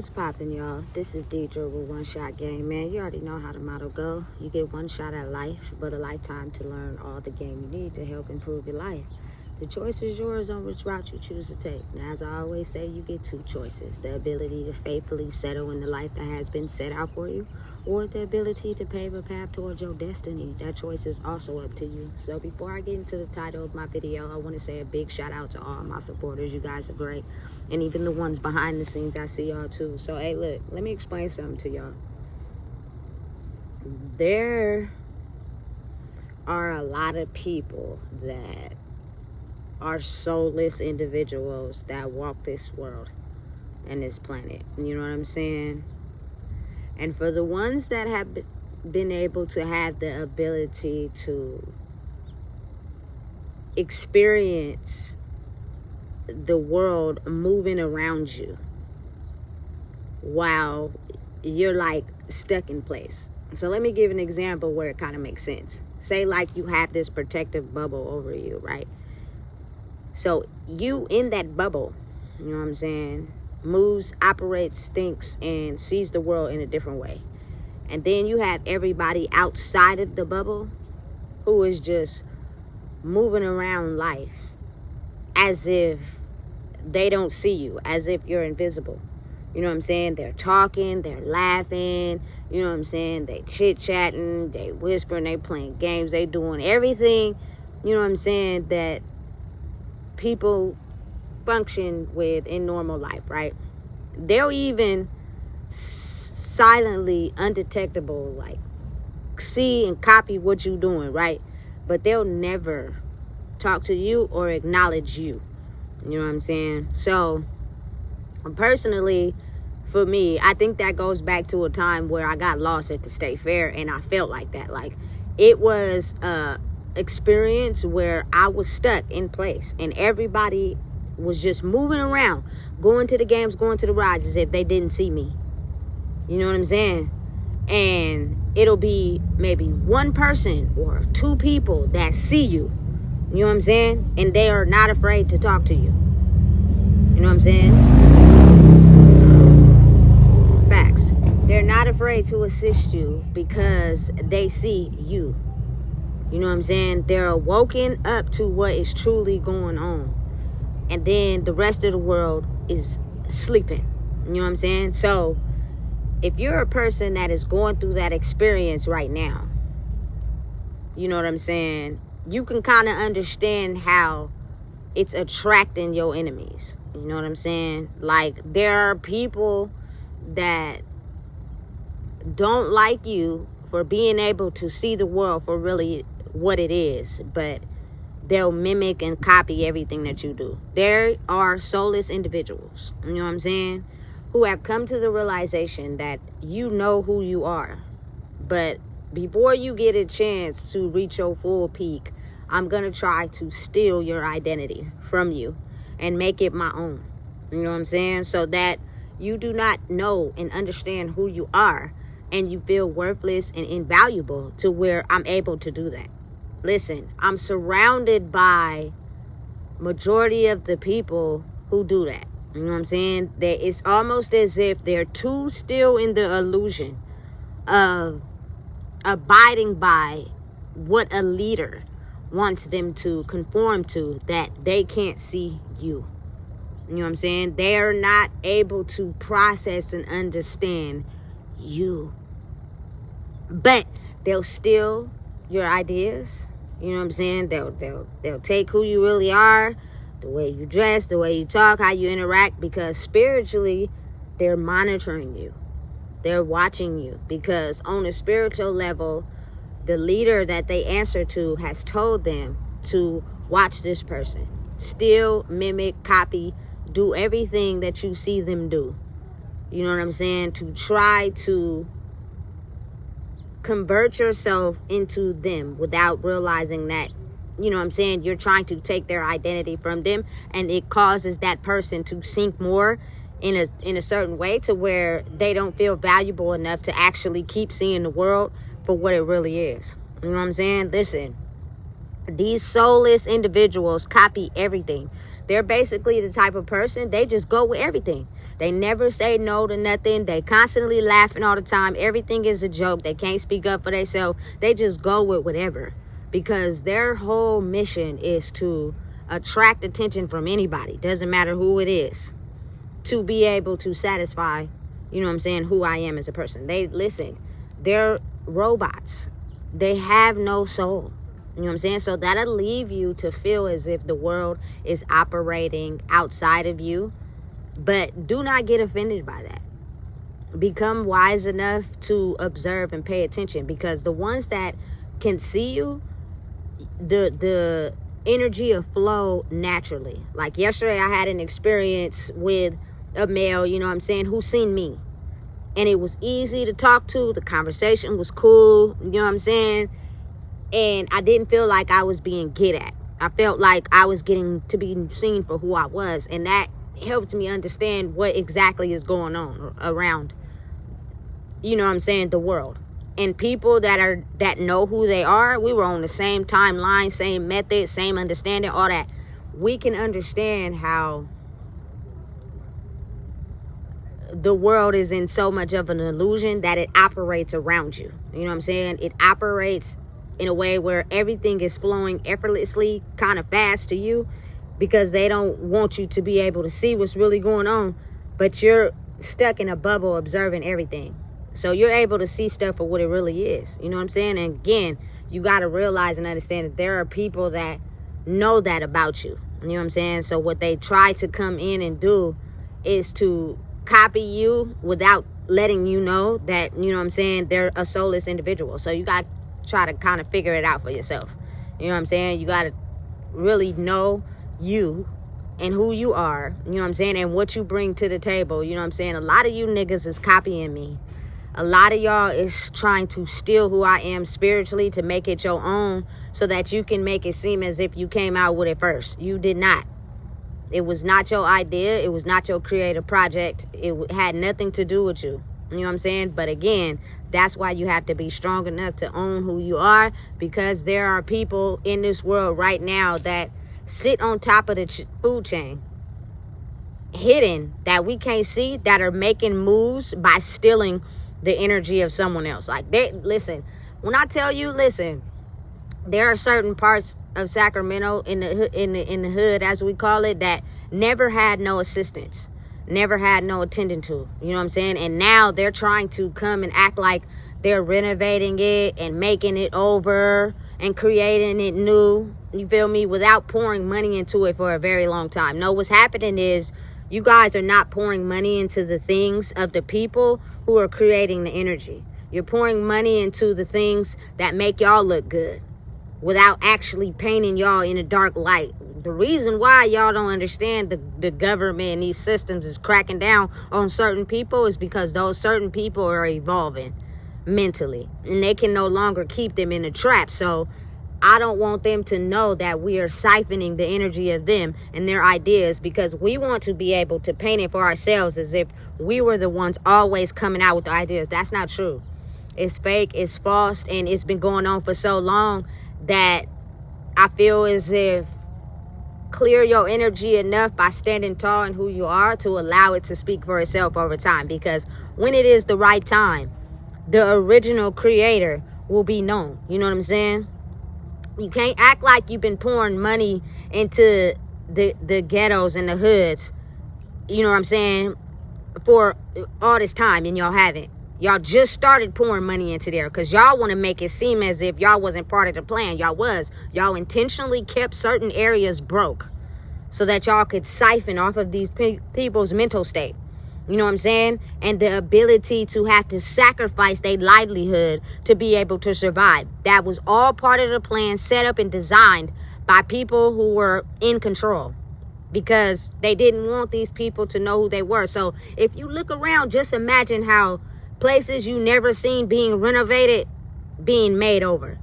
What's poppin', y'all? This is Deidre with One Shot Game. Man, you already know how the motto go. You get one shot at life, but a lifetime to learn all the game you need to help improve your life. The choice is yours on which route you choose to take. Now, as I always say, you get two choices. The ability to faithfully settle in the life that has been set out for you, or the ability to pave a path towards your destiny. That choice is also up to you. So before I get into the title of my video, I want to say a big shout out to all my supporters. You guys are great. And even the ones behind the scenes, I see y'all too. So, hey, look, let me explain something to y'all. There are a lot of people that are soulless individuals that walk this world and this planet. You know what I'm saying? And for the ones that have been able to have the ability to experience the world moving around you while you're like stuck in place. So let me give an example where it kind of makes sense. Say like you have this protective bubble over you, right? So you in that bubble, you know what I'm saying, moves, operates, thinks, and sees the world in a different way. And then you have everybody outside of the bubble who is just moving around life as if they don't see you, as if you're invisible. You know what I'm saying? They're talking, they're laughing, you know what I'm saying? They chit-chatting, they whispering, they playing games, they doing everything, you know what I'm saying, that people function with in normal life, right? They'll even silently, undetectable, like see and copy what you're doing, right? But they'll never talk to you or acknowledge you. You know what I'm saying? So personally, for me, I think that goes back to a time where I got lost at the State Fair, and I felt like that. Like it was a experience where I was stuck in place, and everybody was just moving around, going to the games, going to the rides, as if they didn't see me. You know what I'm saying? And it'll be maybe one person or two people that see you. You know what I'm saying? And they are not afraid to talk to you. You know what I'm saying? Facts. They're not afraid to assist you because they see you. You know what I'm saying? They're woken up to what is truly going on. And then the rest of the world is sleeping. You know what I'm saying? So if you're a person that is going through that experience right now, you know what I'm saying, you can kind of understand how it's attracting your enemies. You know what I'm saying? Like, there are people that don't like you for being able to see the world for really what it is, but they'll mimic and copy everything that you do. There are soulless individuals, you know what I'm saying, who have come to the realization that you know who you are. But before you get a chance to reach your full peak, I'm going to try to steal your identity from you and make it my own. You know what I'm saying? So that you do not know and understand who you are, and you feel worthless and invaluable to where I'm able to do that. Listen, I'm surrounded by majority of the people who do that. You know what I'm saying? It's almost as if they're too still in the illusion of abiding by what a leader wants them to conform to, that they can't see you. You know what I'm saying? They're not able to process and understand you. But they'll steal your ideas. You know what I'm saying? They'll take who you really are, the way you dress, the way you talk, how you interact, because spiritually they're monitoring you. They're watching you, because on a spiritual level, the leader that they answer to has told them to watch this person, steal, mimic, copy, do everything that you see them do. You know what I'm saying? To try to convert yourself into them without realizing that, you know what I'm saying, you're trying to take their identity from them, and it causes that person to sink more in a certain way to where they don't feel valuable enough to actually keep seeing the world for what it really is. You know what I'm saying? Listen, these soulless individuals copy everything. They're basically the type of person, they just go with everything. They never say no to nothing. They constantly laughing all the time. Everything is a joke. They can't speak up for themselves. They just go with whatever, because their whole mission is to attract attention from anybody. Doesn't matter who it is, to be able to satisfy, you know what I'm saying, who I am as a person. They're robots. They have no soul. You know what I'm saying? So that'll leave you to feel as if the world is operating outside of you. But do not get offended by that. Become wise enough to observe and pay attention, because the ones that can see you, the energy of flow naturally. Like yesterday, I had an experience with a male, you know what I'm saying, who seen me. And it was easy to talk to. The conversation was cool, you know what I'm saying? And I didn't feel like I was being get at. I felt like I was getting to be seen for who I was. And that helped me understand what exactly is going on around, you know what I'm saying, the world. And people that know who they are, we were on the same timeline, same method, same understanding, all that. We can understand how the world is in so much of an illusion that it operates around you. You know what I'm saying? It operates in a way where everything is flowing effortlessly, kind of fast to you, because they don't want you to be able to see what's really going on, but you're stuck in a bubble observing everything. So you're able to see stuff for what it really is. You know what I'm saying? And again, you got to realize and understand that there are people that know that about you. You know what I'm saying? So what they try to come in and do is to copy you without letting you know that, you know what I'm saying, they're a soulless individual. So you got to try to kind of figure it out for yourself. You know what I'm saying? You got to really know you and who you are, you know what I'm saying, and what you bring to the table. You know what I'm saying? A lot of you niggas is copying me. A lot of y'all is trying to steal who I am spiritually to make it your own, so that you can make it seem as if you came out with it first. You did not. It was not your idea. It was not your creative project. It had nothing to do with you. You know what I'm saying? But again, that's why you have to be strong enough to own who you are, because there are people in this world right now that sit on top of the food chain, hidden, that we can't see, that are making moves by stealing the energy of someone else. Like, listen, when I tell you, listen, there are certain parts of Sacramento in the hood, as we call it, that never had no assistance, never had no attending to. You know what I'm saying? And now they're trying to come and act like they're renovating it and making it over and creating it new. You feel me? Without pouring money into it for a very long time. No, what's happening is you guys are not pouring money into the things of the people who are creating the energy. You're pouring money into the things that make y'all look good without actually painting y'all in a dark light. The reason why y'all don't understand the government and these systems is cracking down on certain people is because those certain people are evolving mentally, and they can no longer keep them in a trap. So I don't want them to know that we are siphoning the energy of them and their ideas, because we want to be able to paint it for ourselves as if we were the ones always coming out with the ideas. That's not true. It's fake, it's false, and it's been going on for so long that I feel as if clear your energy enough by standing tall in who you are to allow it to speak for itself over time. Because when it is the right time, the original creator will be known. You know what I'm saying? You can't act like you've been pouring money into the ghettos and the hoods, you know what I'm saying, for all this time, and y'all haven't. Y'all just started pouring money into there because y'all want to make it seem as if y'all wasn't part of the plan. Y'all was. Y'all intentionally kept certain areas broke so that y'all could siphon off of these people's mental state. You know what I'm saying? And the ability to have to sacrifice their livelihood to be able to survive. That was all part of the plan, set up and designed by people who were in control, because they didn't want these people to know who they were. So if you look around, just imagine how places you never seen being renovated, being made over.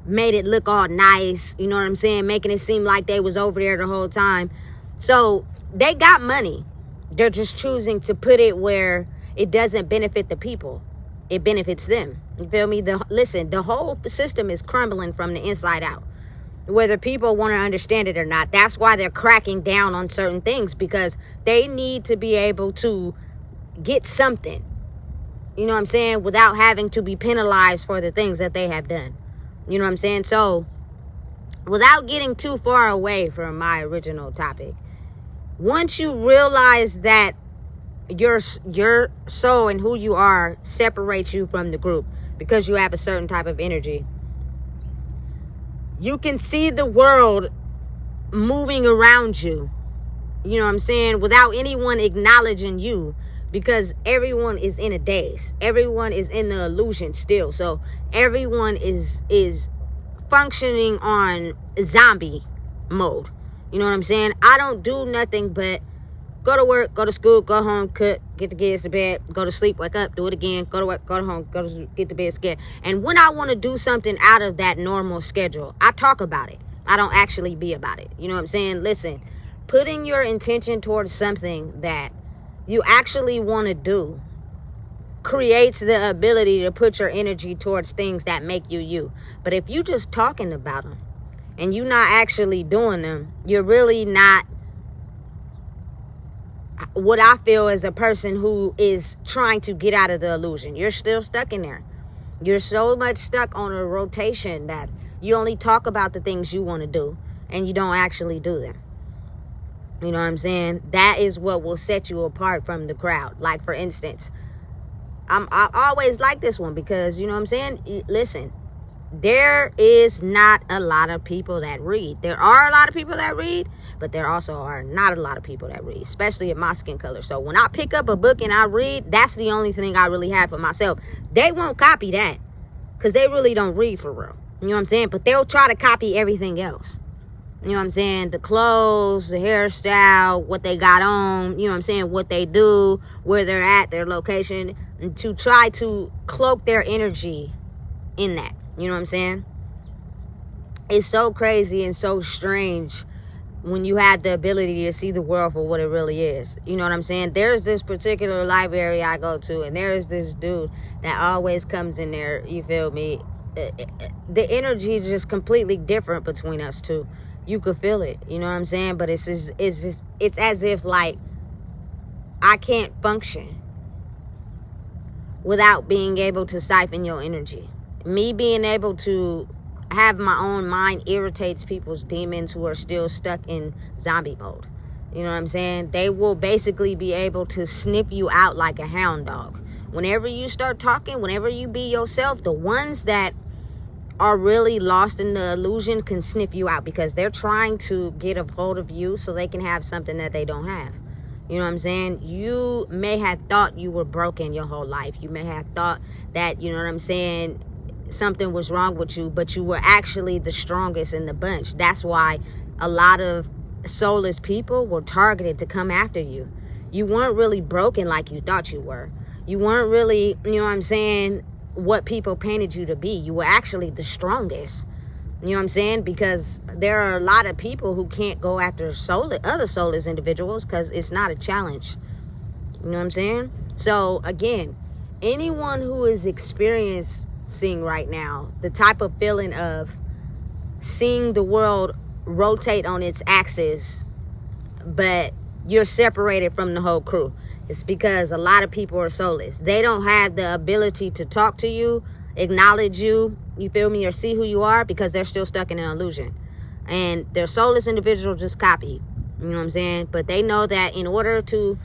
Made it look all nice, you know what I'm saying? Making it seem like they was over there the whole time. So they got money. They're just choosing to put it where it doesn't benefit the people. It benefits them. You feel me? Listen, the whole system is crumbling from the inside out. whether people want to understand it or not. That's why they're cracking down on certain things, because they need to be able to get something, you know what I'm saying, without having to be penalized for the things that they have done. You know what I'm saying? So, without getting too far away from my original topic, once you realize that your soul and who you are separates you from the group because you have a certain type of energy, you can see the world moving around you, you know what I'm saying, without anyone acknowledging you, because everyone is in a daze. Everyone is in the illusion still. So everyone is functioning on zombie mode. You know what I'm saying? I don't do nothing but go to work, go to school, go home, cook, get the kids to bed, go to sleep, wake up, do it again, go to work, go to home, go to get to bed again. And when I want to do something out of that normal schedule, I talk about it. I don't actually be about it. You know what I'm saying? Listen, putting your intention towards something that you actually want to do creates the ability to put your energy towards things that make you you. But if you just talking about them and you're not actually doing them, you're really not what I feel is a person who is trying to get out of the illusion. You're still stuck in there. You're so much stuck on a rotation that you only talk about the things you want to do and you don't actually do them. You know what I'm saying? That is what will set you apart from the crowd. Like, for instance, I always like this one because, you know what I'm saying? Listen, there is not a lot of people that read. There are a lot of people that read, but there also are not a lot of people that read, especially in my skin color. So when I pick up a book and I read, that's the only thing I really have for myself. They won't copy that because they really don't read for real. You know what I'm saying? But they'll try to copy everything else. You know what I'm saying? The clothes, the hairstyle, what they got on, you know what I'm saying? What they do, where they're at, their location, and to try to cloak their energy in that. You know what I'm saying? It's so crazy and so strange when you have the ability to see the world for what it really is. You know what I'm saying? There's this particular library I go to, and there's this dude that always comes in there, you feel me? The energy is just completely different between us two. You could feel it, you know what I'm saying? But it's as if, like, I can't function without being able to siphon your energy. Me being able to have my own mind irritates people's demons who are still stuck in zombie mode. You know what I'm saying? They will basically be able to sniff you out like a hound dog. Whenever you start talking, whenever you be yourself, the ones that are really lost in the illusion can sniff you out because they're trying to get a hold of you so they can have something that they don't have. You know what I'm saying? You may have thought you were broken your whole life. You may have thought that, you know what I'm saying, something was wrong with you, but you were actually the strongest in the bunch. That's why a lot of soulless people were targeted to come after you. You weren't really broken like you thought you were. You weren't really, you know what I'm saying, what people painted you to be. You were actually the strongest. You know what I'm saying? Because there are a lot of people who can't go after other soulless individuals because it's not a challenge. You know what I'm saying? So again, anyone who is experiencing right now the type of feeling of seeing the world rotate on its axis, but you're separated from the whole crew, it's because a lot of people are soulless. They don't have the ability to talk to you, acknowledge you, you feel me, or see who you are because they're still stuck in an illusion. And their soulless individual just copy. You know what I'm saying? But they know that in order to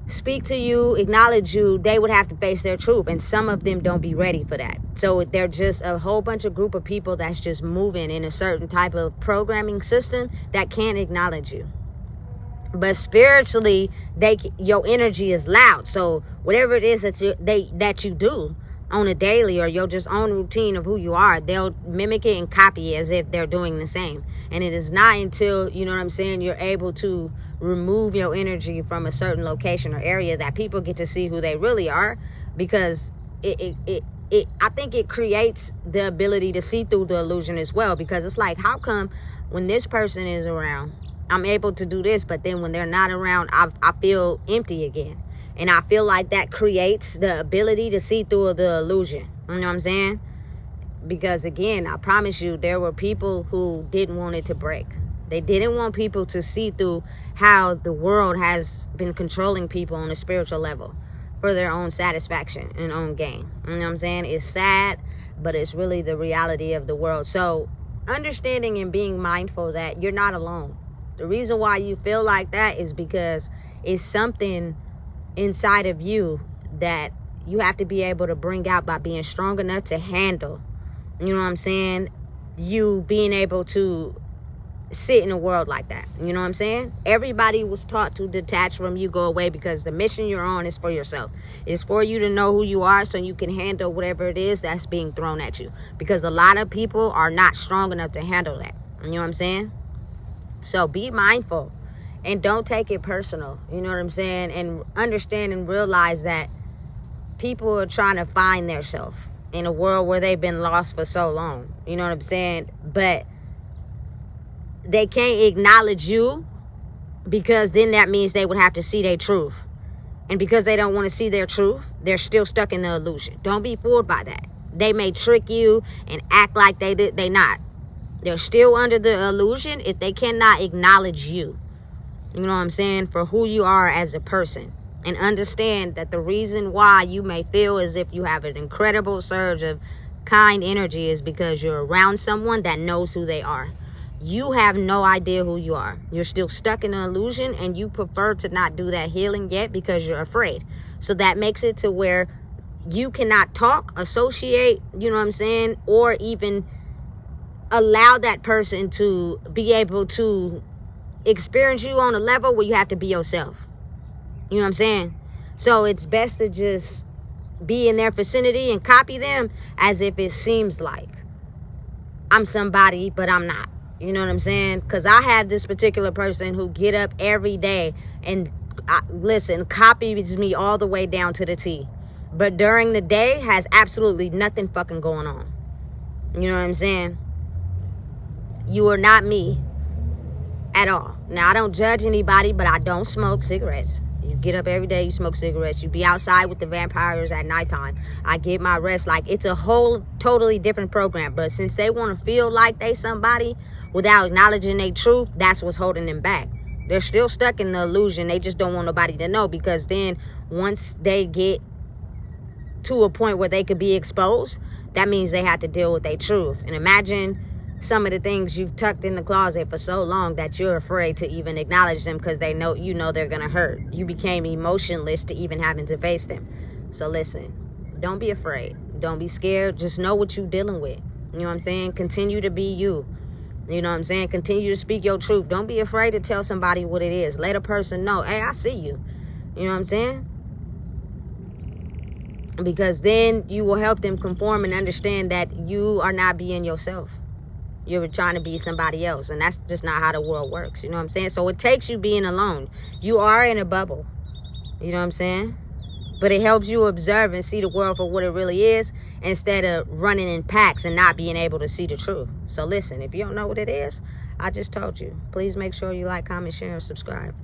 speak to you, acknowledge you, they would have to face their truth. And some of them don't be ready for that. So they're just a whole bunch of group of people that's just moving in a certain type of programming system that can't acknowledge you. But spiritually, your energy is loud. So whatever it is that you do on a daily or your just own routine of who you are, they'll mimic it and copy it as if they're doing the same. And it is not until, you know what I'm saying, you're able to remove your energy from a certain location or area that people get to see who they really are, because I think it creates the ability to see through the illusion as well. Because it's like, how come when this person is around, I'm able to do this, but then when they're not around, I feel empty again. And I feel like that creates the ability to see through the illusion. You know what I'm saying? Because again, I promise you, there were people who didn't want it to break. They didn't want people to see through how the world has been controlling people on a spiritual level for their own satisfaction and own gain. You know what I'm saying? It's sad, but it's really the reality of the world. So understanding and being mindful that you're not alone. The reason why you feel like that is because it's something inside of you that you have to be able to bring out by being strong enough to handle, you know what I'm saying, you being able to sit in a world like that. You know what I'm saying? Everybody was taught to detach from you, go away, because the mission you're on is for yourself. It's for you to know who you are so you can handle whatever it is that's being thrown at you. Because a lot of people are not strong enough to handle that. You know what I'm saying? So be mindful and don't take it personal. You know what I'm saying? And understand and realize that people are trying to find themselves in a world where they've been lost for so long. You know what I'm saying? But they can't acknowledge you, because then that means they would have to see their truth. And because they don't want to see their truth, they're still stuck in the illusion. Don't be fooled by that. They may trick you and act like they not. They're still under the illusion if they cannot acknowledge you. You know what I'm saying? For who you are as a person. And understand that the reason why you may feel as if you have an incredible surge of kind energy is because you're around someone that knows who they are. You have no idea who you are. You're still stuck in an illusion, and you prefer to not do that healing yet because you're afraid. So that makes it to where you cannot talk, associate, you know what I'm saying, or even allow that person to be able to experience you on a level where you have to be yourself. You know what I'm saying? So it's best to just be in their vicinity and copy them as if it seems like I'm somebody, but I'm not. You know what I'm saying? Because I have this particular person who get up every day and, listen, copies me all the way down to the T. But during the day has absolutely nothing fucking going on. You know what I'm saying? You are not me at all. Now, I don't judge anybody, but I don't smoke cigarettes. You get up every day, you smoke cigarettes. You be outside with the vampires at nighttime. I get my rest. Like, it's a whole totally different program. But since they want to feel like they somebody without acknowledging their truth, that's what's holding them back. They're still stuck in the illusion. They just don't want nobody to know, because then once they get to a point where they could be exposed, that means they have to deal with their truth. And imagine some of the things you've tucked in the closet for so long that you're afraid to even acknowledge them, because they know, you know, they're gonna hurt. You became emotionless to even having to face them. So listen, don't be afraid, don't be scared. Just know what you're dealing with. You know what I'm saying? Continue to be you. You know what I'm saying? Continue to speak your truth. Don't be afraid to tell somebody what it is. Let a person know, hey, I see you. You know what I'm saying? Because then you will help them conform and understand that you are not being yourself. You're trying to be somebody else, and that's just not how the world works. You know what I'm saying? So it takes you being alone. You are in a bubble. You know what I'm saying? But it helps you observe and see the world for what it really is, instead of running in packs and not being able to see the truth. So listen, if you don't know what it is, I just told you. Please make sure you like, comment, share, and subscribe.